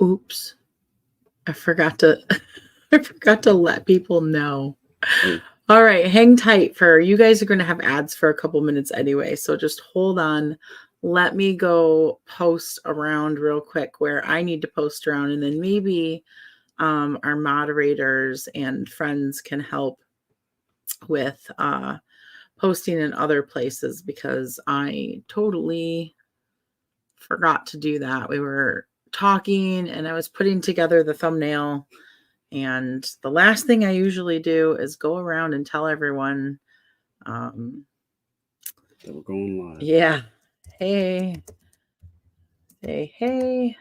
Oops. I forgot to I forgot to let people know. Oh. All right, hang tight for you guys are going to have ads for a couple minutes anyway, so just hold on. Let me go post around real quick where I need to post around, and then maybe our moderators and friends can help with posting in other places because I totally forgot to do that. We were talking and I was putting together the thumbnail, and the last thing I usually do is go around and tell everyone That we're going live. yeah, hey, hey,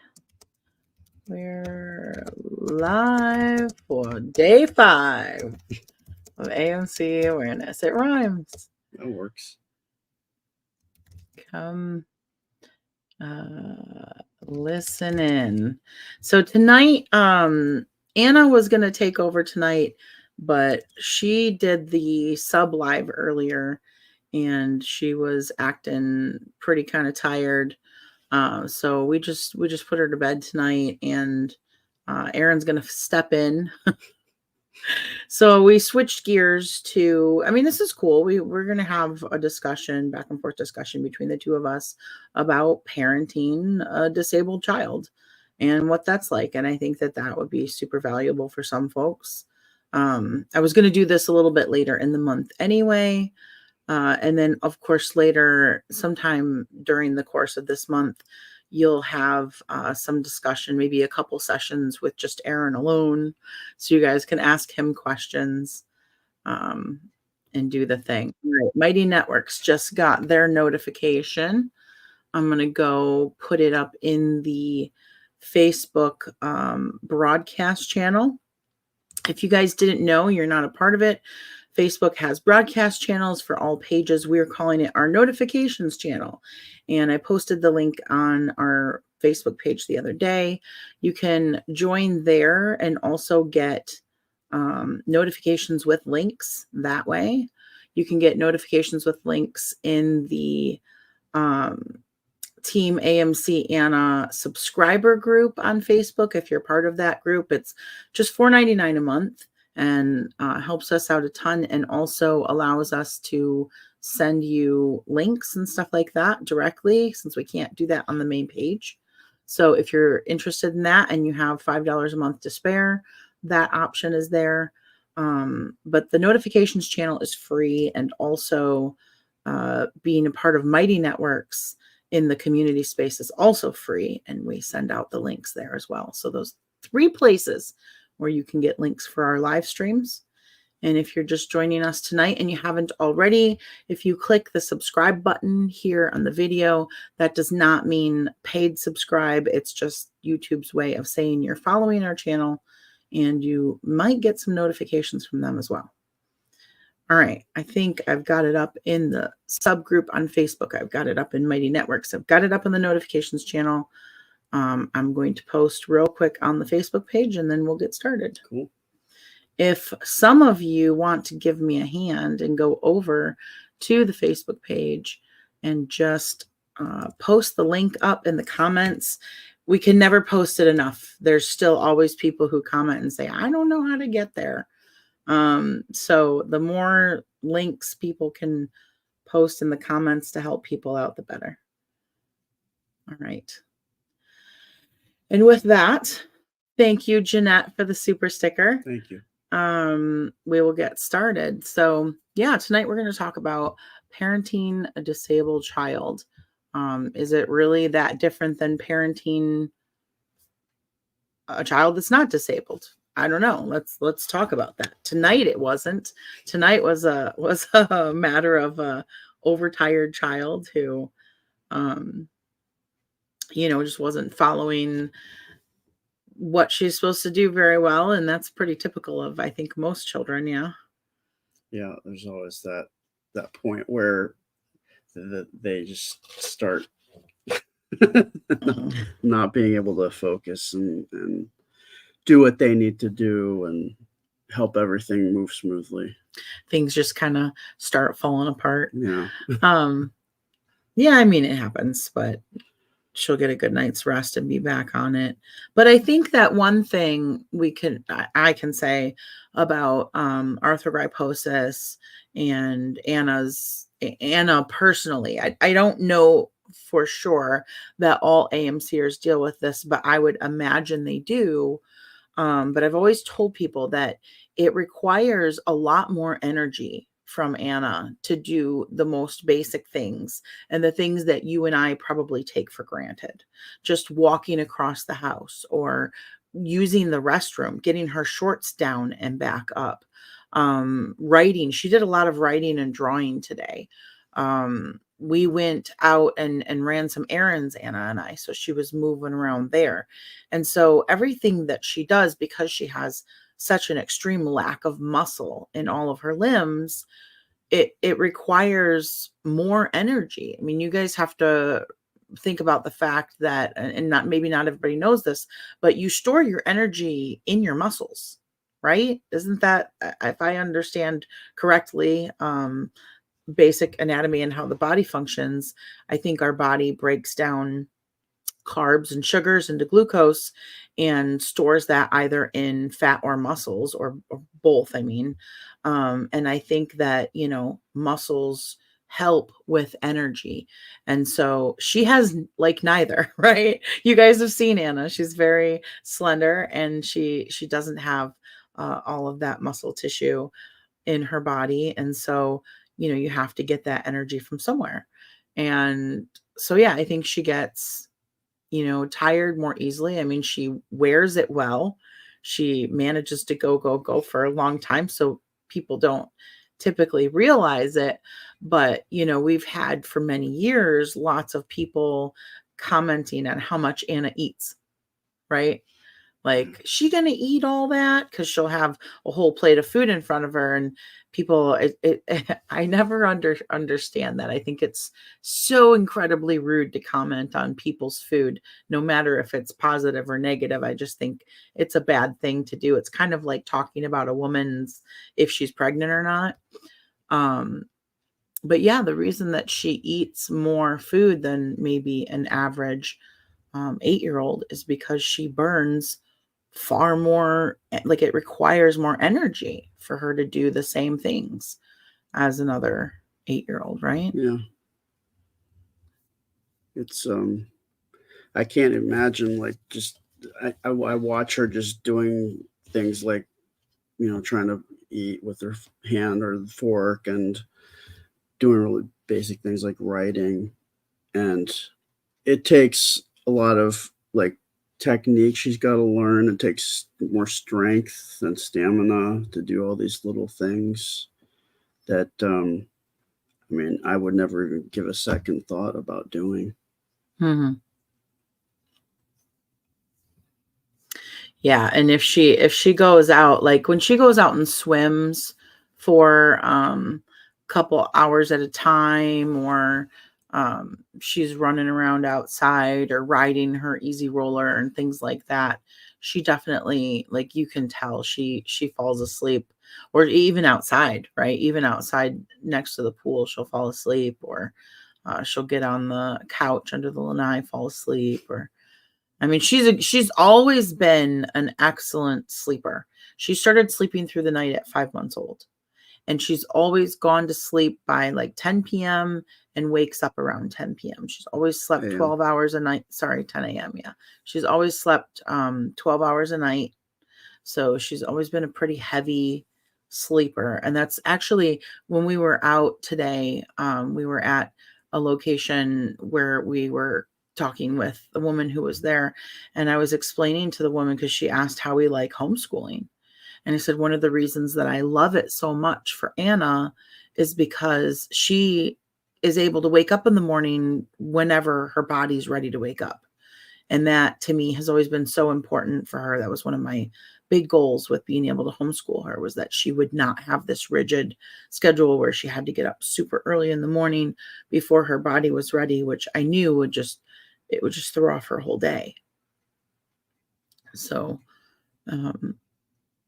we're live for day 5 of AMC Awareness. It rhymes. That works. Come listen in. So tonight, Anna was going to take over tonight, but she did the sub live earlier and she was acting pretty kind of tired. So we just put her to bed tonight, and Aaron's going to step in. So we switched gears to, I mean, this is cool. We're going to have a discussion, back and forth discussion between the two of us about parenting a disabled child and what that's like. And I think that that would be super valuable for some folks. I was going to do this a little bit later in the month anyway. And then, of course, later, sometime during the course of this month, you'll have some discussion, maybe a couple sessions with just Aaron alone, so you guys can ask him questions and do the thing. All right, Mighty Networks just got their notification. I'm going to go put it up in the Facebook broadcast channel. If you guys didn't know, you're not a part of it. Facebook has broadcast channels for all pages. We're calling it our notifications channel. And I posted the link on our Facebook page the other day. You can join there and also get notifications with links that way. You can get notifications with links in the Team AMC Anna subscriber group on Facebook. If you're part of that group, it's just $4.99 a month and helps us out a ton, and also allows us to send you links and stuff like that directly, since we can't do that on the main page. So if you're interested in that and you have $5 a month to spare, that option is there. But the notifications channel is free, and also being a part of Mighty Networks in the community space is also free, and we send out the links there as well. So those 3 places where you can get links for our live streams. And if you're just joining us tonight and you haven't already, if you click the subscribe button here on the video, that does not mean paid subscribe. It's just YouTube's way of saying you're following our channel, and you might get some notifications from them as well. All right, I think I've got it up in the subgroup on Facebook. I've got it up in Mighty Networks. I've got it up in the notifications channel. I'm going to post real quick on the Facebook page, and then we'll get started. Cool. If some of you want to give me a hand and go over to the Facebook page and just post the link up in the comments, we can never post it enough. There's still always people who comment and say, I don't know how to get there. So the more links people can post in the comments to help people out, the better. All right. And with that, thank you, Jeanette, for the super sticker. Thank you. We will get started. So yeah, tonight we're going to talk about parenting a disabled child. Is it really that different than parenting a child that's not disabled? I don't know. Let's talk about that. Tonight it wasn't. Tonight was a matter of a overtired child who just wasn't following what she's supposed to do very well, and that's pretty typical of, I think, most children. Yeah, there's always that point where they just start not being able to focus and do what they need to do and help everything move smoothly. Things just kind of start falling apart. Yeah. Yeah, I mean, it happens, but she'll get a good night's rest and be back on it. But I think that one thing I can say about arthrogryposis and Anna personally, I don't know for sure that all AMCers deal with this, but I would imagine they do. But I've always told people that it requires a lot more energy from Anna to do the most basic things and the things that you and I probably take for granted. Just walking across the house or using the restroom, getting her shorts down and back up. Writing. She did a lot of writing and drawing today. We went out and ran some errands, Anna and I. So she was moving around there. And so everything that she does, because she has such an extreme lack of muscle in all of her limbs, it requires more energy. I mean, you guys have to think about the fact that, and not maybe not everybody knows this, but you store your energy in your muscles, right? Isn't that, if I understand correctly, basic anatomy and how the body functions, I think our body breaks down carbs and sugars into glucose and stores that either in fat or muscles or both, I mean. And I think that, muscles help with energy. And so she has like neither, right? You guys have seen Anna. She's very slender and she doesn't have all of that muscle tissue in her body. And so, you have to get that energy from somewhere. And so, yeah, I think she gets, tired more easily. I mean, she wears it well. She manages to go for a long time. So people don't typically realize it. But, we've had for many years lots of people commenting on how much Anna eats, right? Like, she gonna eat all that? Because she'll have a whole plate of food in front of her, and people, I never understand that. I think it's so incredibly rude to comment on people's food, no matter if it's positive or negative. I just think it's a bad thing to do. It's kind of like talking about a woman's, if she's pregnant or not. But yeah, the reason that she eats more food than maybe an average 8-year-old is because she burns far more, like it requires more energy for her to do the same things as another 8-year-old, right? Yeah. It's I can't imagine, like, just I watch her just doing things like, trying to eat with her hand or the fork and doing really basic things like writing. And it takes a lot of like technique she's got to learn. It takes more strength and stamina to do all these little things that I mean, I would never even give a second thought about doing. Mm-hmm. Yeah, and if she goes out, like when she goes out and swims for couple hours at a time, or she's running around outside or riding her easy roller and things like that, she definitely, like, you can tell she falls asleep. Or even outside, right? Even outside next to the pool, she'll fall asleep, or she'll get on the couch under the lanai, fall asleep. Or I mean, she's always been an excellent sleeper. She started sleeping through the night at 5 months old, and she's always gone to sleep by like 10 p.m. and wakes up around 10 p.m. She's always slept Yeah. 12 hours a night. Sorry, 10 a.m. Yeah. She's always slept 12 hours a night. So she's always been a pretty heavy sleeper. And that's actually, when we were out today, we were at a location where we were talking with the woman who was there. And I was explaining to the woman, because she asked how we like homeschooling. And I said, one of the reasons that I love it so much for Anna is because she is able to wake up in the morning whenever her body's ready to wake up. And that to me has always been so important for her. That was one of my big goals with being able to homeschool her, was that she would not have this rigid schedule where she had to get up super early in the morning before her body was ready, which I knew would just throw off her whole day. So,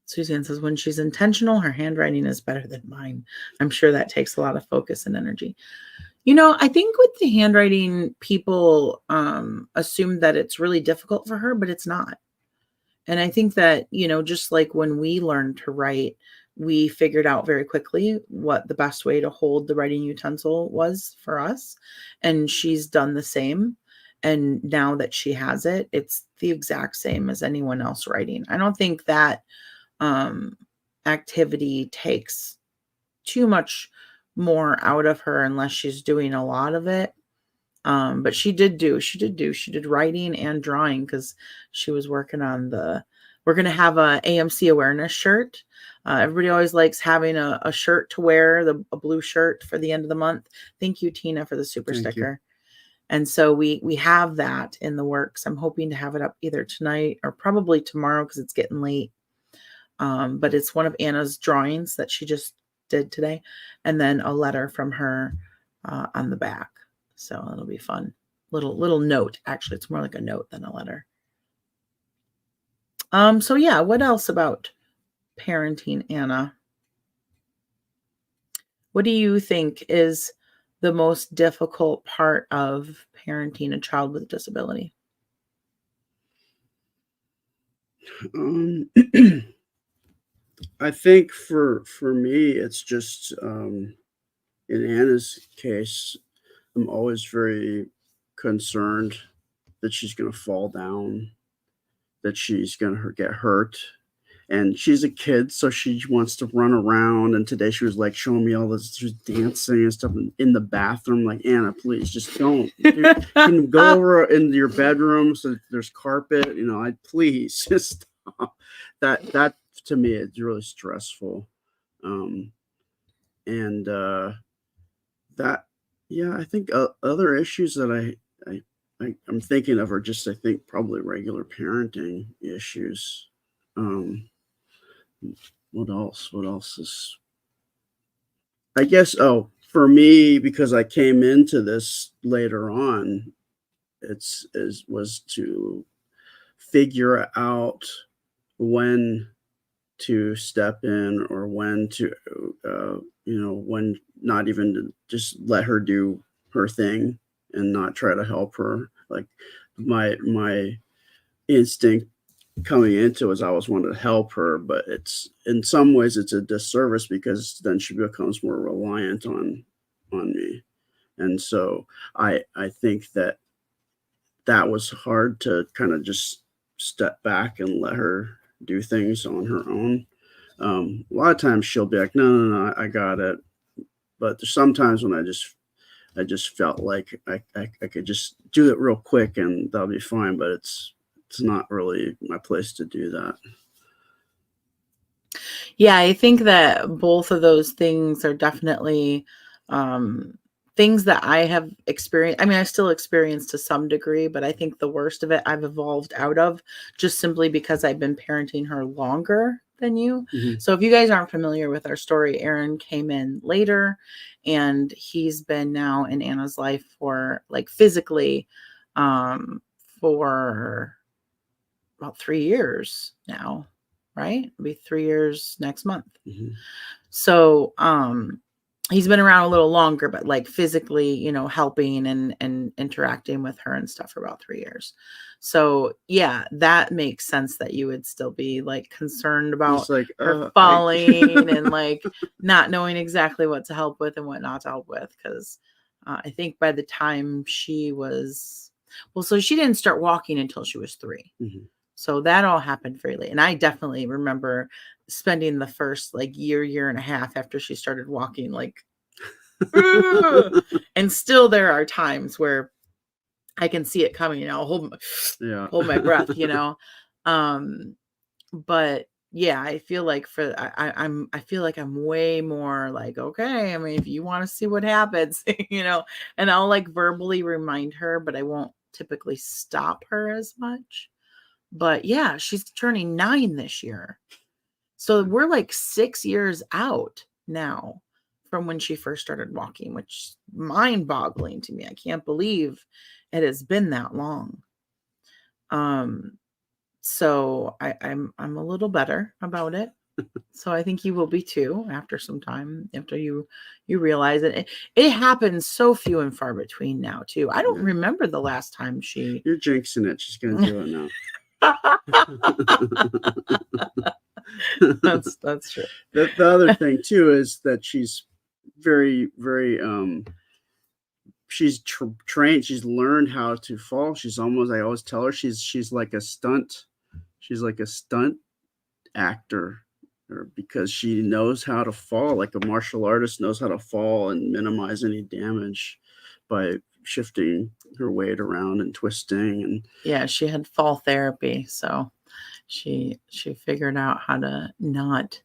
Suzanne says, when she's intentional, her handwriting is better than mine. I'm sure that takes a lot of focus and energy. I think with the handwriting, people assume that it's really difficult for her, but it's not. And I think that, just like when we learned to write, we figured out very quickly what the best way to hold the writing utensil was for us. And she's done the same. And now that she has it, it's the exact same as anyone else writing. I don't think that um, activity takes too much more out of her unless she's doing a lot of it. But she did writing and drawing because she was working on we're going to have a AMC Awareness shirt. Everybody always likes having a shirt to wear, a blue shirt for the end of the month. Thank you, Tina, for the super Thank you. sticker. And so we have that in the works. I'm hoping to have it up either tonight or probably tomorrow because it's getting late. But it's one of Anna's drawings that she just did today, and then a letter from her on the back. So it'll be fun. Little note. Actually, it's more like a note than a letter. So yeah, what else about parenting, Anna? What do you think is the most difficult part of parenting a child with a disability? Um, I think for me, it's just in Anna's case, I'm always very concerned that she's going to fall down, that she's going to get hurt. And she's a kid, so she wants to run around. And today she was like showing me all this, she's dancing and stuff in the bathroom. Like, Anna, please just don't. Dude, can you go over into your bedroom so there's carpet? I please just stop. That to me is really stressful. And that, yeah, I think other issues that I'm thinking of are just, I think, probably regular parenting issues. What else? What else is? I guess. Oh, for me, because I came into this later on, was to figure out when to step in or when to, when not even to just let her do her thing and not try to help her. Like my instinct coming into as I was wanting to help her, but it's in some ways it's a disservice because then she becomes more reliant on me. And so I think that was hard to kind of just step back and let her do things on her own. A lot of times she'll be like, no, I got it. But there's sometimes when I just felt like I could just do it real quick and that'll be fine. But it's not really my place to do that. Yeah, I think that both of those things are definitely things that I have experienced. I mean, I still experience to some degree, but I think the worst of it I've evolved out of just simply because I've been parenting her longer than you. Mm-hmm. So if you guys aren't familiar with our story, Aaron came in later and he's been now in Anna's life for like physically for about 3 years now, right? It'll be 3 years next month. Mm-hmm. So, he's been around a little longer, but like physically, helping and interacting with her and stuff for about 3 years. So yeah, that makes sense that you would still be like concerned about Like, her falling and like not knowing exactly what to help with and what not to help with. Cause I think by the time so she didn't start walking until she was 3. Mm-hmm. So that all happened very late. And I definitely remember spending the first like year and a half after she started walking, like, and still there are times where I can see it coming and I'll hold my breath, but yeah, I feel like I feel like I'm way more like, okay, I mean, if you want to see what happens, and I'll like verbally remind her, but I won't typically stop her as much. But yeah, she's turning 9 this year. So we're like 6 years out now from when she first started walking, which is mind-boggling to me. I can't believe it has been that long. So I'm a little better about it. So I think you will be too after some time, after you realize it. It happens so few and far between now too. I don't Yeah. remember the last time she. You're jinxing it. She's gonna do it now. That's true. The other thing too is that she's very, very she's trained. She's learned how to fall. She's almost. I always tell her she's like a stunt. She's like a stunt actor, or because she knows how to fall. Like a martial artist knows how to fall and minimize any damage by shifting her weight around and twisting. And Yeah, she had fall therapy, so she figured out how to not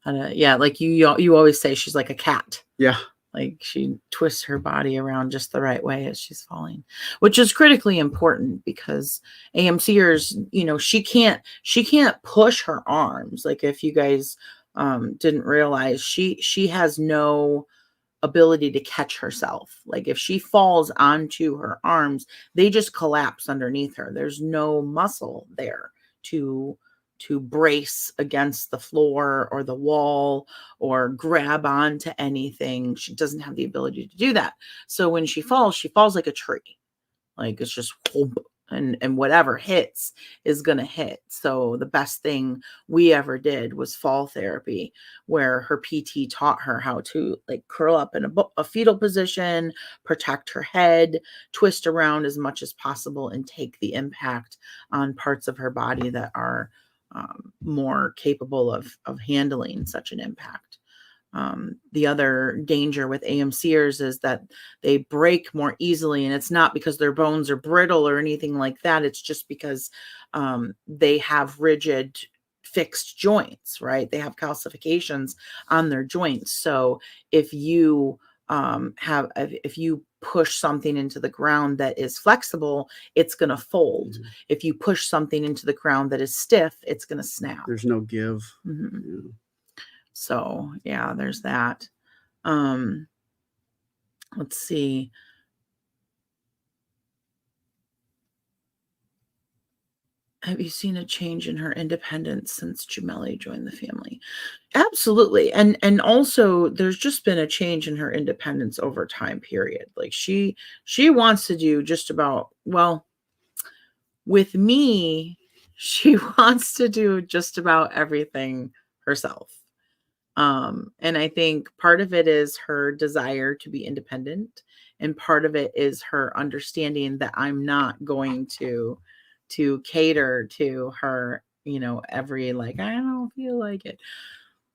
how to yeah, like you always say she's like a cat. yeah, Like she twists her body around just the right way as she's falling, which is critically important because AMCers, she can't push her arms. Like if you guys didn't realize, she has no ability to catch herself. Like if she falls onto her arms, they just collapse underneath her. There's no muscle there to brace against the floor or the wall or grab onto anything. She doesn't have the ability to do that. So when she falls like a tree. Like it's just whoop, and whatever hits is going to hit. So the best thing we ever did was fall therapy, where her PT taught her how to like curl up in a fetal position, protect her head, twist around as much as possible, and take the impact on parts of her body that are more capable of handling such an impact. The other danger with AMCers is that they break more easily, and it's not because their bones are brittle or anything like that. It's just because they have rigid fixed joints, right? They have calcifications on their joints. So if you if you push something into the ground that is flexible, it's going to fold. Mhm. If you push something into the ground that is stiff, it's going to snap. There's no give. Mhm. Yeah. So yeah, there's that. Let's see. Have you seen a change in her independence since Jameli joined the family? Absolutely. And also there's just been a change in her independence over time period. Like she wants to do just about, well, with me, she wants to do just about everything herself. And I think part of it is her desire to be independent, and part of it is her understanding that I'm not going to cater to her, every like, I don't feel like it.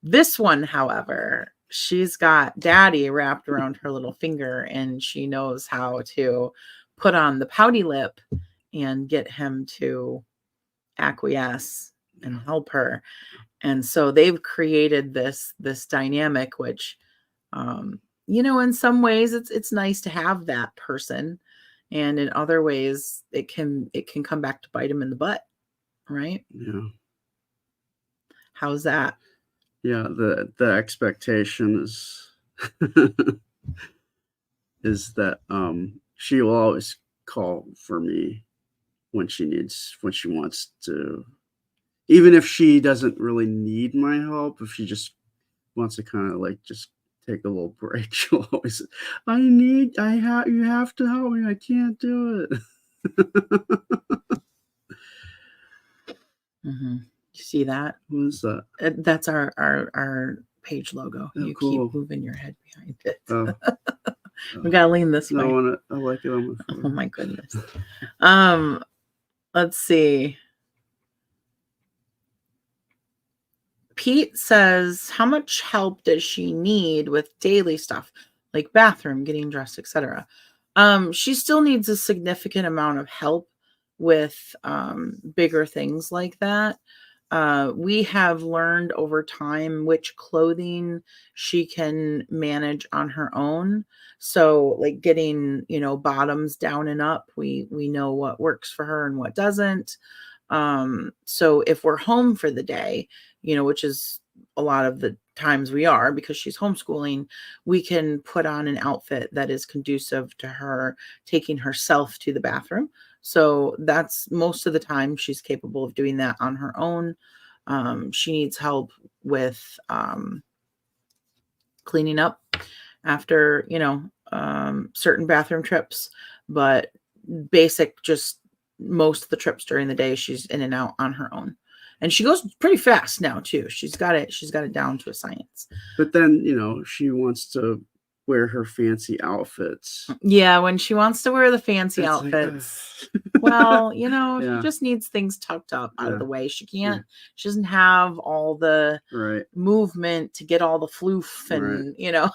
This one, however, she's got daddy wrapped around her little finger, and she knows how to put on the pouty lip and get him to acquiesce and help her. And so they've created this dynamic, which in some ways it's nice to have that person, and in other ways it can come back to bite him in the butt, right? Yeah. How's that? Yeah. The expectation is is that she will always call for me when she wants to, even if she doesn't really need my help. If she just wants to kind of like just take a little break, she'll always, you have to help me, I can't do it. Mm-hmm. You see that? What is that? That's our page logo. Oh, You cool. keep moving your head behind it. Oh, We gotta lean this no, way. I like it on my Oh phone. my goodness. um let's see. Pete says, how much help does she need with daily stuff like bathroom, getting dressed, etc.? She still needs a significant amount of help with bigger things like that. We have learned over time which clothing she can manage on her own. So, like getting, bottoms down and up, we know what works for her and what doesn't. So if we're home for the day, which is a lot of the times we are because she's homeschooling, we can put on an outfit that is conducive to her taking herself to the bathroom. So that's most of the time she's capable of doing that on her own. She needs help with cleaning up after, certain bathroom trips, but basic, just most of the trips during the day, she's in and out on her own. And she goes pretty fast now too. She's got it down to a science. But then, she wants to wear her fancy outfits. Yeah, when she wants to wear the fancy It's outfits. like, well, Yeah. she just needs things tucked up out of the way. She Yeah. doesn't have all the Right. movement to get all the floof and, Right.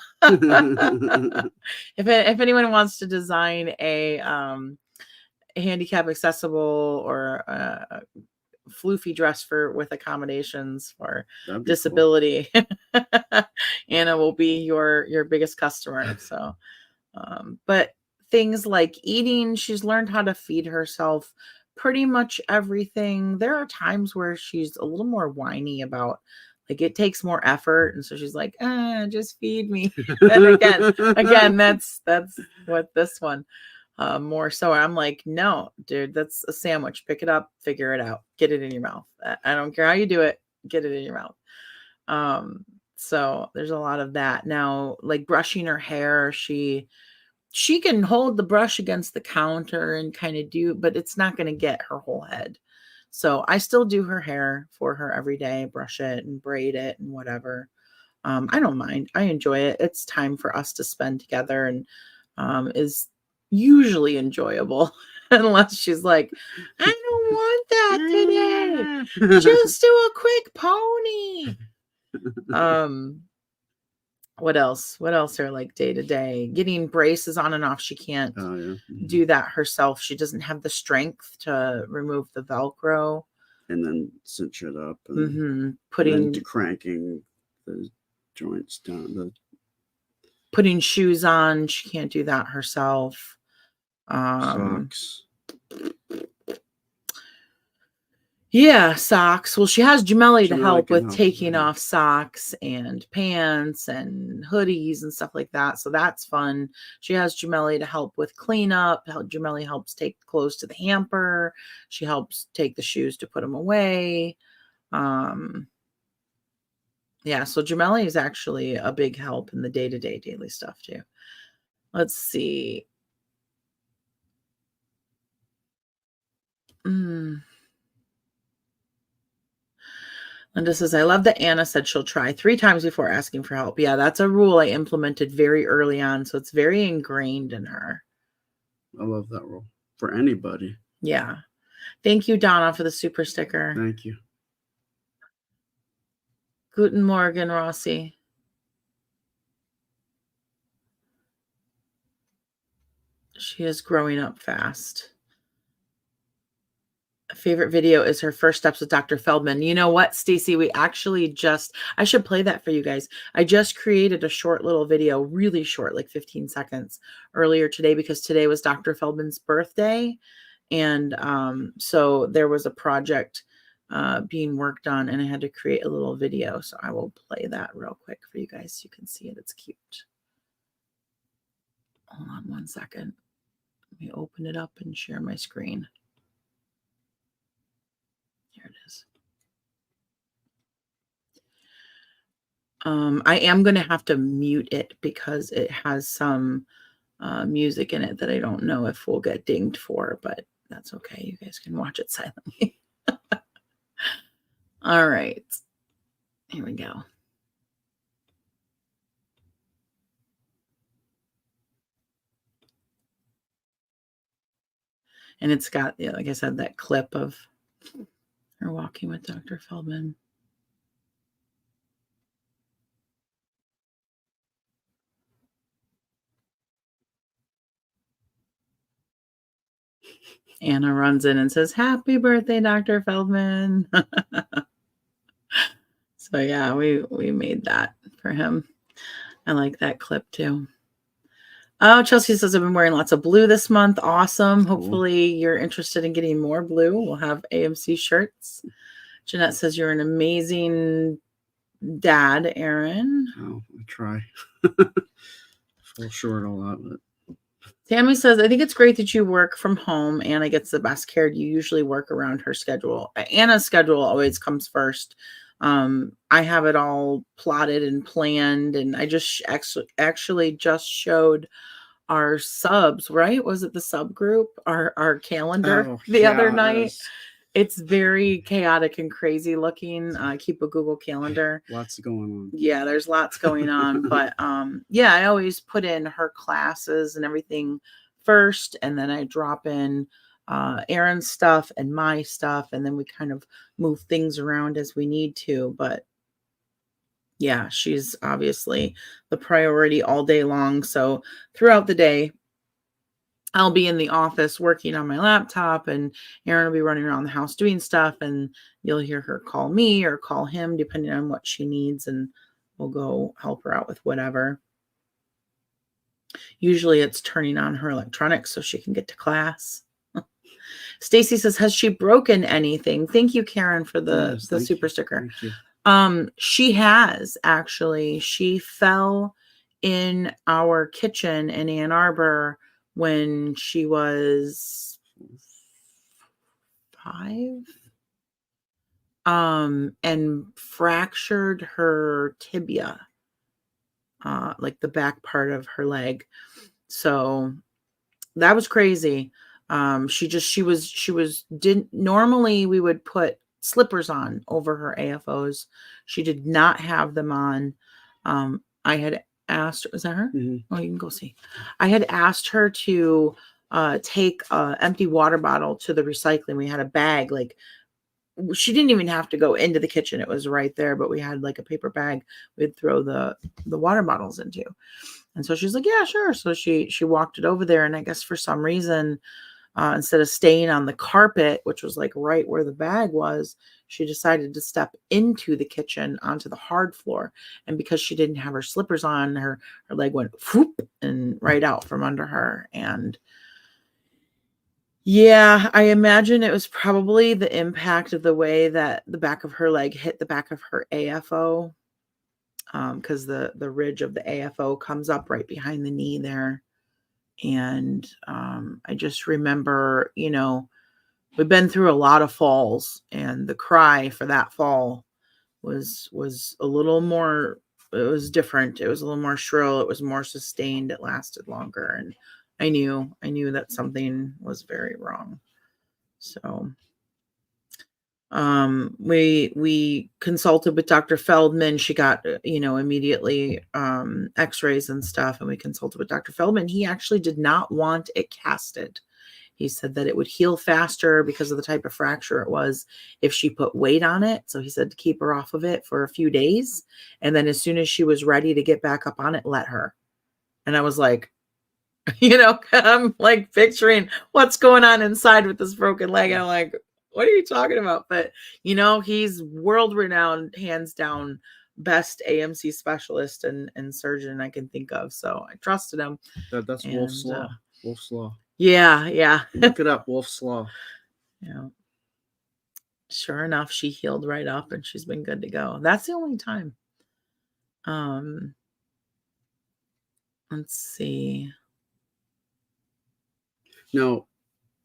if anyone wants to design a handicap accessible or floofy dress with accommodations for That'd be disability, cool. Anna will be your biggest customer. So, but things like eating, she's learned how to feed herself pretty much everything. There are times where she's a little more whiny about, like, it takes more effort, and so she's like, just feed me. And again, that's what this one more so. I'm like, no, dude, that's a sandwich. Pick it up, figure it out, get it in your mouth. I don't care how you do it, get it in your mouth. So there's a lot of that. Now, like brushing her hair, she can hold the brush against the counter and kind of do, but it's not going to get her whole head. So I still do her hair for her every day, brush it and braid it and whatever. I don't mind. I enjoy it. It's time for us to spend together, and is usually enjoyable unless she's like, I don't want that today. Just do a quick pony. What else are like day to day? Getting braces on and off. She can't do that herself. She doesn't have the strength to remove the Velcro. And then cinch it up. And then cranking the joints down. Putting shoes on. She can't do that herself. Socks. Yeah, socks. Well, she has Jameli to help with taking off socks and pants and hoodies and stuff like that. So that's fun. She has Jameli to help with cleanup. Jameli helps take the clothes to the hamper. She helps take the shoes to put them away. Yeah, so Jameli is actually a big help in the day-to-day daily stuff too. Let's see. Linda says, I love that Anna said she'll try 3 times before asking for help. Yeah, that's a rule I implemented very early on. So it's very ingrained in her. I love that rule for anybody. Yeah. Thank you, Donna, for the super sticker. Thank you. Guten Morgen, Rossi. She is growing up fast. Favorite video is her first steps with Dr. Feldman. You know what, Stacy? We actually I should play that for you guys. I just created a short little video, really short, like 15 seconds earlier today, because today was Dr. Feldman's birthday. And so there was a project being worked on, and I had to create a little video. So I will play that real quick for you guys so you can see it. It's cute. Hold on one second. Let me open it up and share my screen. Here it is. I am going to have to mute it because it has some music in it that I don't know if we'll get dinged for, but that's okay. You guys can watch it silently. All right. Here we go. And it's got, like I said, that clip of her walking with Dr. Feldman. Anna runs in and says, "Happy birthday, Dr. Feldman." So yeah, we made that for him. I like that clip too. Oh, Chelsea says, I've been wearing lots of blue this month. Awesome. Cool. Hopefully you're interested in getting more blue. We'll have AMC shirts. Jeanette says, you're an amazing dad, Aaron. Oh, I try. Fall short a lot. But Tammy says, I think it's great that you work from home. Anna gets the best care. You usually work around her schedule. Anna's schedule always comes first. I have it all plotted and planned, and I just actually just showed our subs, right? Was it the subgroup, our calendar the other yeah, night? It's very chaotic and crazy looking. I keep a Google Calendar. Lots going on. Yeah, there's lots going on. But yeah, I always put in her classes and everything first, and then I drop in Erin's stuff and my stuff, and then we kind of move things around as we need to. But yeah, she's obviously the priority all day long. So throughout the day, I'll be in the office working on my laptop, and Erin will be running around the house doing stuff, and you'll hear her call me or call him depending on what she needs, and we'll go help her out with whatever. Usually it's turning on her electronics so she can get to class. Stacy says, has she broken anything? Thank you, Karen, for the super sticker. She has actually. She fell in our kitchen in Ann Arbor when she was 5, and fractured her tibia, like the back part of her leg. So that was crazy. Normally we would put slippers on over her AFOs. She did not have them on. I had asked, is that her? Mm-hmm. Oh, you can go see. I had asked her to take an empty water bottle to the recycling. We had a bag, like she didn't even have to go into the kitchen. It was right there, but we had like a paper bag we'd throw the water bottles into. And so she's like, yeah, sure. So she walked it over there. And I guess for some reason, instead of staying on the carpet, which was like right where the bag was, she decided to step into the kitchen onto the hard floor. And because she didn't have her slippers on, her leg went whoop and right out from under her. And yeah, I imagine it was probably the impact of the way that the back of her leg hit the back of her AFO, because the ridge of the AFO comes up right behind the knee there. And I just remember, we've been through a lot of falls, and the cry for that fall was a little more, it was different. It was a little more shrill. It was more sustained. It lasted longer. And I knew that something was very wrong. So we consulted with Dr. Feldman. She got, immediately x-rays and stuff, and we consulted with Dr. Feldman. He actually did not want it casted. He said that it would heal faster because of the type of fracture it was if she put weight on it. So he said to keep her off of it for a few days, and then as soon as she was ready to get back up on it, let her. And I was like, I'm like picturing what's going on inside with this broken leg. And I'm like, what are you talking about? But, he's world-renowned, hands down, best AMC specialist and surgeon I can think of. So I trusted him. That's Wolf's Law. Wolf's Law. Yeah. Look it up, Wolf's Law. Yeah. Sure enough, she healed right up and she's been good to go. That's the only time. Let's see. No,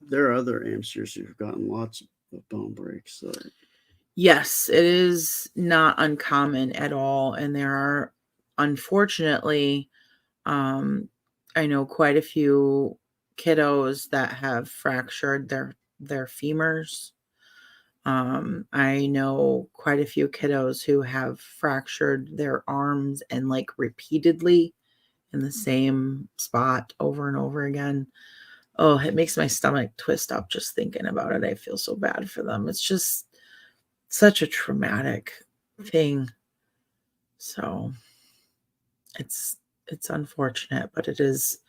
there are other AMCers who've gotten lots of bone breaks. So. Yes, it is not uncommon at all. And there are, unfortunately, I know quite a few kiddos that have fractured their femurs. I know quite a few kiddos who have fractured their arms, and like repeatedly in the same spot over and over again. Oh, it makes my stomach twist up just thinking about it. I feel so bad for them. It's just such a traumatic thing. So it's unfortunate, but it is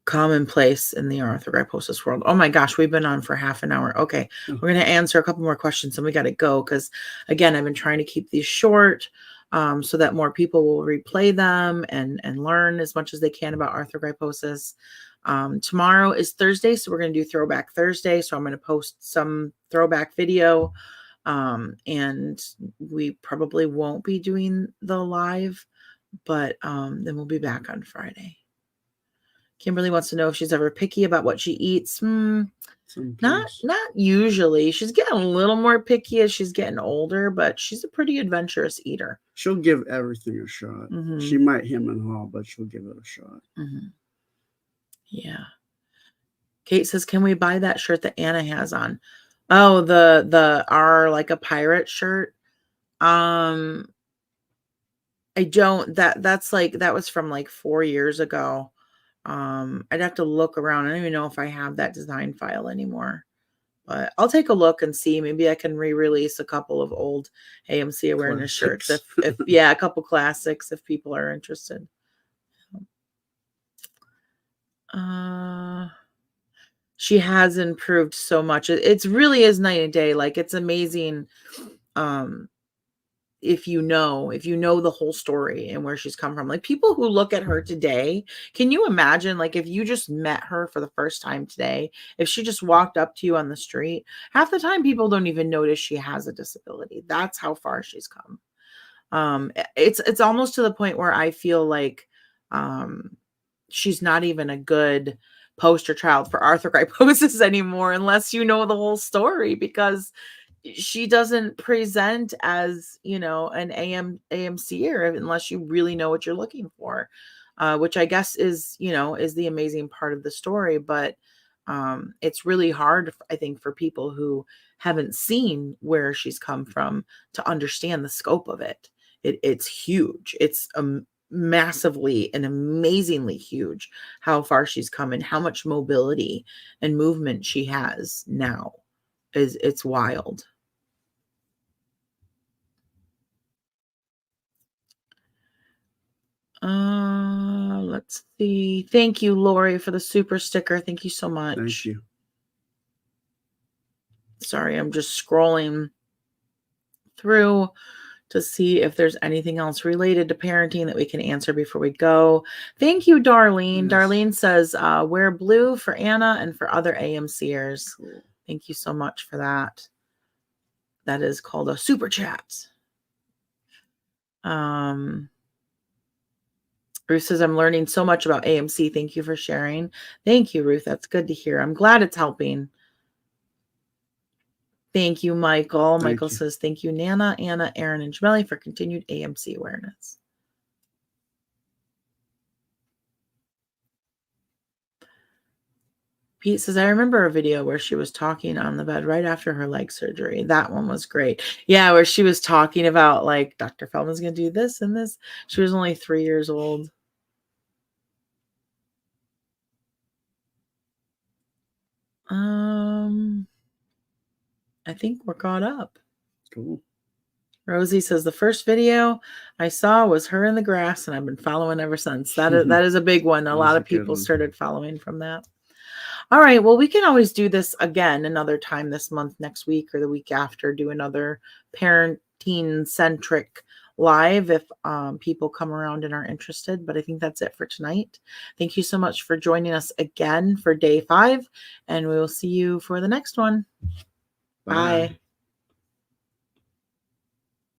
commonplace in the arthrogryposis world. Oh my gosh, we've been on for half an hour. Okay, we're going to answer a couple more questions and we got to go, because again, I've been trying to keep these short so that more people will replay them and learn as much as they can about arthrogryposis. Tomorrow is Thursday, so we're going to do Throwback Thursday. So I'm going to post some throwback video, and we probably won't be doing the live, but then we'll be back on Friday. Kimberly wants to know if she's ever picky about what she eats. Not Sometimes. usually. She's getting a little more picky as she's getting older, but she's a pretty adventurous eater. She'll give everything a shot. She might hem and haw, but she'll give it a shot. Yeah. Kate says, "Can we buy that shirt that Anna has on?" Oh, the R like a pirate shirt. I don't. That's like that was from like 4 years ago. I'd have to look around. I don't even know if I have that design file anymore. But I'll take a look and see. Maybe I can re-release a couple of old AMC Awareness shirts. If yeah, a couple classics if people are interested. She has improved so much. It's really is night and day. Like it's amazing. If you know the whole story and where she's come from, like people who look at her today, can you imagine, like if you just met her for the first time today, if she just walked up to you on the street, half the time people don't even notice she has a disability. That's how far she's come. It's almost to the point where I feel like she's not even a good poster child for arthrogryposis anymore unless you know the whole story, because she doesn't present as, an AMCer unless you really know what you're looking for, which I guess is the amazing part of the story. But it's really hard, I think, for people who haven't seen where she's come from to understand the scope of it. It's huge. It's massively and amazingly huge how far she's come and how much mobility and movement she has now. It's wild. Let's see. Thank you, Lori, for the super sticker. Thank you so much. Thank you. Sorry, I'm just scrolling through to see if there's anything else related to parenting that we can answer before we go. Thank you, Darlene. Yes. Darlene says, wear blue for Anna and for other AMCers. Cool. Thank you so much for that. That is called a super chat. Ruth says, I'm learning so much about AMC. Thank you for sharing. Thank you, Ruth. That's good to hear. I'm glad it's helping. Thank you, Michael. Michael says, thank you, Nana, Anna, Aaron, and Jamelli for continued AMC awareness. Pete says, I remember a video where she was talking on the bed right after her leg surgery. That one was great. Yeah, where she was talking about, like, Dr. Feldman's going to do this and this. She was only 3 years old. I think we're caught up. Cool. Rosie says, the first video I saw was her in the grass, and I've been following ever since. That is a big one. A lot of people started following from that. All right. Well, we can always do this again another time this month, next week or the week after, do another parenting-centric live if people come around and are interested. But I think that's it for tonight. Thank you so much for joining us again for day 5, and we will see you for the next one. Bye.